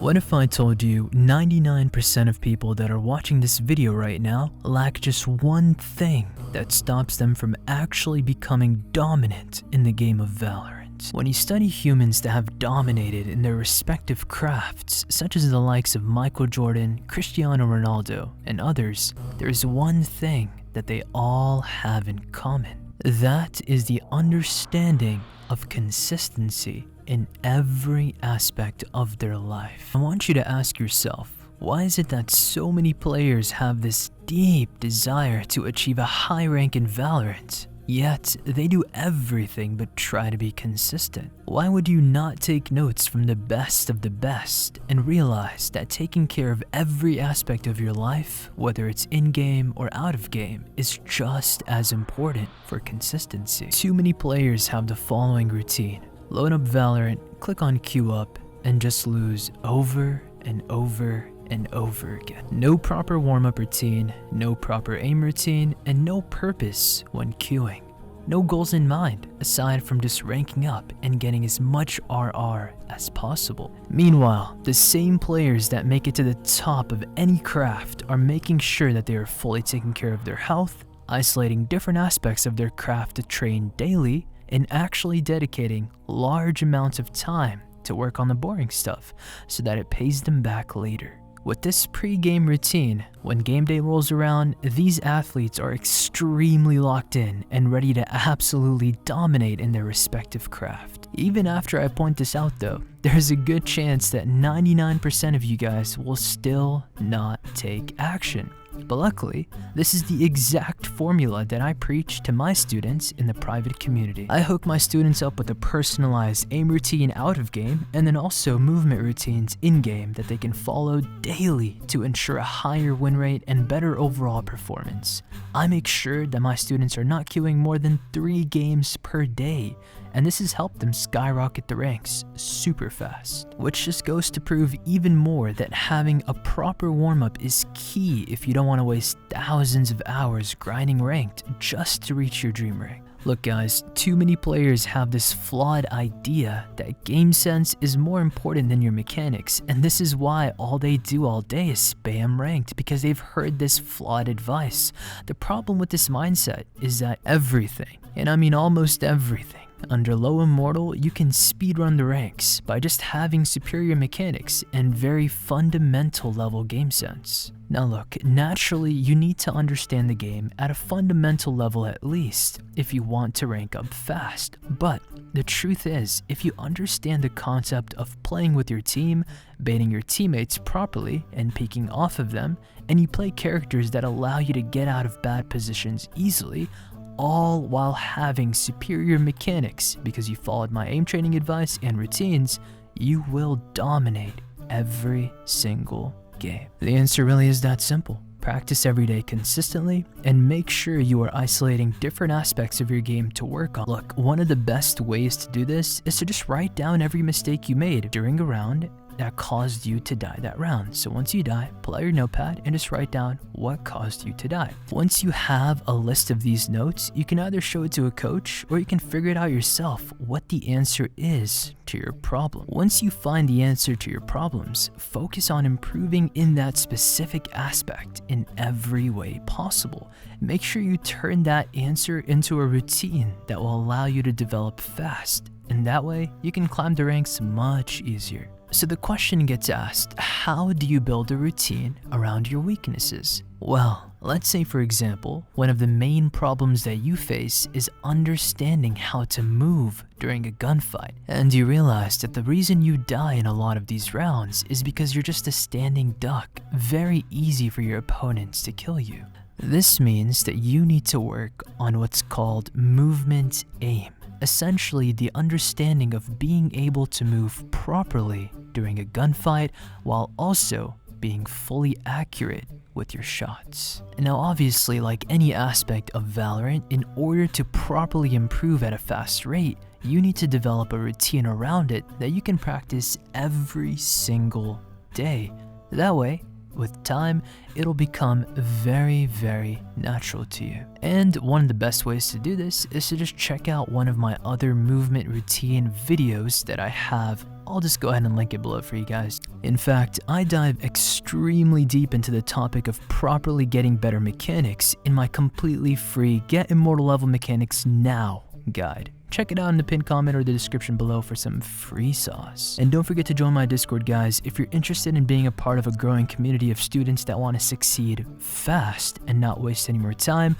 What if I told you 99% of people that are watching this video right now lack just one thing that stops them from actually becoming dominant in the game of Valorant? When you study humans that have dominated in their respective crafts, such as the likes of Michael Jordan, Cristiano Ronaldo, and others, there is one thing that they all have in common. That is the understanding of consistency in every aspect of their life. I want you to ask yourself, why is it that so many players have this deep desire to achieve a high rank in Valorant, yet they do everything but try to be consistent? Why would you not take notes from the best of the best and realize that taking care of every aspect of your life, whether it's in-game or out of game, is just as important for consistency? Too many players have the following routine: load up Valorant, click on queue up, and just lose over and over and over again. No proper warm-up routine, no proper aim routine, and no purpose when queuing. No goals in mind, aside from just ranking up and getting as much RR as possible. Meanwhile, the same players that make it to the top of any craft are making sure that they are fully taking care of their health, isolating different aspects of their craft to train daily, and actually dedicating large amounts of time to work on the boring stuff so that it pays them back later. With this pre-game routine, when game day rolls around, these athletes are extremely locked in and ready to absolutely dominate in their respective craft. Even after I point this out though, there's a good chance that 99% of you guys will still not take action. But luckily, this is the exact formula that I preach to my students in the private community. I hook my students up with a personalized aim routine out of game, and then also movement routines in game that they can follow daily to ensure a higher win rate and better overall performance. I make sure that my students are not queuing more than 3 games per day, and this has helped them skyrocket the ranks super fast. Which just goes to prove even more that having a proper warm-up is key if you don't want to waste thousands of hours grinding ranked just to reach your dream rank. Look guys, too many players have this flawed idea that game sense is more important than your mechanics, and this is why all they do all day is spam ranked, because they've heard this flawed advice. The problem with this mindset is that everything, and I mean almost everything, under low Immortal, you can speedrun the ranks by just having superior mechanics and very fundamental level game sense. Now look, naturally you need to understand the game at a fundamental level at least if you want to rank up fast. But the truth is, if you understand the concept of playing with your team, baiting your teammates properly and peeking off of them, and you play characters that allow you to get out of bad positions easily, all while having superior mechanics because you followed my aim training advice and routines, you will dominate every single game. The answer really is that simple. Practice every day consistently and make sure you are isolating different aspects of your game to work on. Look, one of the best ways to do this is to just write down every mistake you made during a round that caused you to die that round. So once you die, pull out your notepad and just write down what caused you to die. Once you have a list of these notes, you can either show it to a coach or you can figure it out yourself what the answer is to your problem. Once you find the answer to your problems, focus on improving in that specific aspect in every way possible. Make sure you turn that answer into a routine that will allow you to develop fast, and that way you can climb the ranks much easier. So the question gets asked, how do you build a routine around your weaknesses? Well, let's say for example, one of the main problems that you face is understanding how to move during a gunfight, and you realize that the reason you die in a lot of these rounds is because you're just a standing duck, very easy for your opponents to kill you. This means that you need to work on what's called movement aim. Essentially, the understanding of being able to move properly during a gunfight while also being fully accurate with your shots. Now obviously, like any aspect of Valorant, in order to properly improve at a fast rate, you need to develop a routine around it that you can practice every single day. That way, with time, it'll become very, very natural to you. And one of the best ways to do this is to just check out one of my other movement routine videos that I have I'll just go ahead and link it below for you guys. In fact, I dive extremely deep into the topic of properly getting better mechanics in my completely free Get Immortal Level Mechanics Now guide. Check it out in the pinned comment or the description below for some free sauce. And don't forget to join my Discord, guys, if you're interested in being a part of a growing community of students that want to succeed fast and not waste any more time.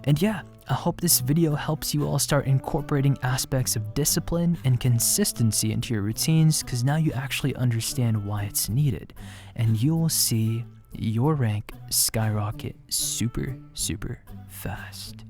And yeah, I hope this video helps you all start incorporating aspects of discipline and consistency into your routines, because now you actually understand why it's needed, and you will see your rank skyrocket super fast.